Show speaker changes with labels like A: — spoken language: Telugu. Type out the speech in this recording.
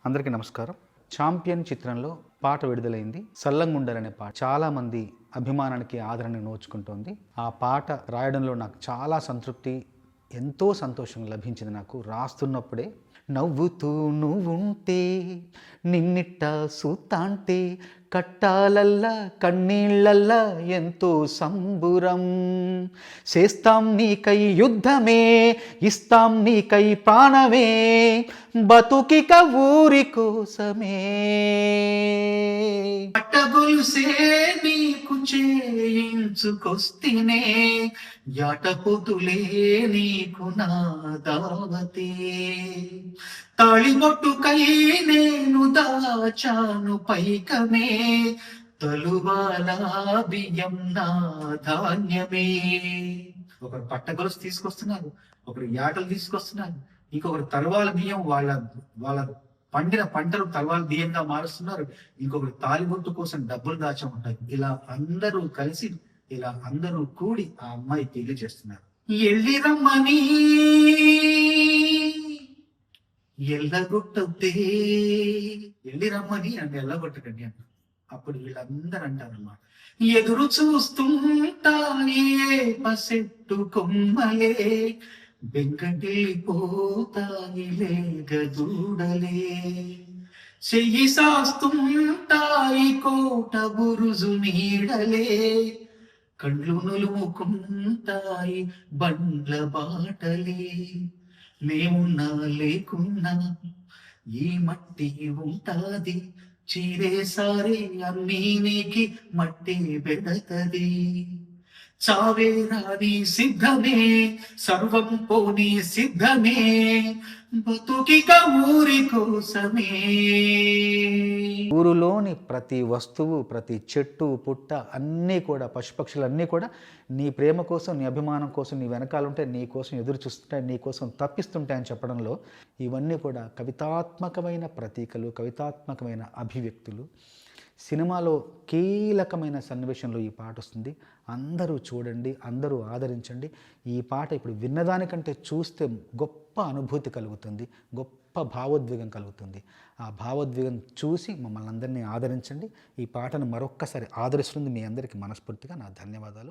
A: అందరికీ నమస్కారం. 'ఛాంపియన్' చిత్రంలో పాట విడుదలైంది. 'సల్లంగుండాలనే' పాట చాలామంది అభిమానానికి, ఆదరణకు నోచుకుంటోంది. ఆ పాట రాయడంలో నాకు చాలా సంతృప్తి, ఎంతో సంతోషం లభించింది. నాకు రాస్తున్నప్పుడే నవ్వుతూ నువ్వుంటే నిన్నిట్ట సూతాంటే కట్టాలల్లా కన్నీళ్ళల్లా ఎంతో సంబురం, చేస్తాం నీకై యుద్ధమే, ఇస్తాం నీకై ప్రాణమే, బతుకిక ఊరి కోసమే.
B: పట్టగొలుసే నీకు చేయించుకొస్తేనే, యాటపోతులే నీకు నా దావతే. తాళిబొట్టుకై నేను దాచాను పైకమే, తలువాల బియ్యం నా ధాన్యమే. ఒకరు పట్టగొలుసు తీసుకొస్తున్నారు, ఒకరు యాటలు తీసుకొస్తున్నారు, ఇంకొకరు తలవాల బియ్యం వాళ్ళ వాళ్ళ పండిన పంటలు తలవాల బియ్యంగా మారుస్తున్నారు, ఇంకొకరు తాలిబొట్టు కోసం డబ్బులు దాచా ఉంటాయి. ఇలా అందరూ కలిసి, ఇలా అందరూ కూడి ఆ అమ్మాయి పెళ్లి చేస్తున్నారు. ఎల్లి రమ్మని ఎల్లగొట్టద్దే, ఎల్లి రమ్మని అంటే ఎల్లగొట్టకండి అంట. అప్పుడు వీళ్ళందరూ అంటారన్నమాట, ఎదురు చూస్తుంటాయే పసెట్టు కొమ్మలే, బెంకటిల్లిపోతాయిలే గదూడలే, చెయ్యి సాస్తుంటాయి కోట బురుజు నీడలే, కళ్ళు నులుముకుంటాయి బండ్ల బాటలే. మేమున్నా లేకున్నా ఈ మట్టి ఉంటాది, చీరేసారే అన్నీ నీకి మట్టి బెడతది. చావే రాని సిద్ధమే, సర్వం పోని సిద్ధమే, బతుకిక ఊరి కోసమే.
A: ఊరిలోని ప్రతి వస్తువు, ప్రతి చెట్టు పుట్ట అన్నీ కూడా, పశుపక్షులన్నీ కూడా నీ ప్రేమ కోసం, నీ అభిమానం కోసం, నీ వెనకాలంటే నీ కోసం ఎదురు చూస్తుంటాయి, నీ కోసం తప్పిస్తుంటాయని చెప్పడంలో ఇవన్నీ కూడా కవితాత్మకమైన ప్రతీకలు, కవితాత్మకమైన అభివ్యక్తులు. సినిమాలో కీలకమైన సన్నివేశంలో ఈ పాట వస్తుంది. అందరూ చూడండి, అందరూ ఆదరించండి. ఈ పాట ఇప్పుడు విన్నదానికంటే చూస్తే గొప్ప అనుభూతి కలుగుతుంది, గొప్ప భావోద్వేగం కలుగుతుంది. ఆ భావోద్వేగం చూసి మమ్మల్ని అందరినీ ఆదరించండి. ఈ పాటను మరొక్కసారి ఆదరిస్తుంది మీ అందరికీ మనస్ఫూర్తిగా నా ధన్యవాదాలు.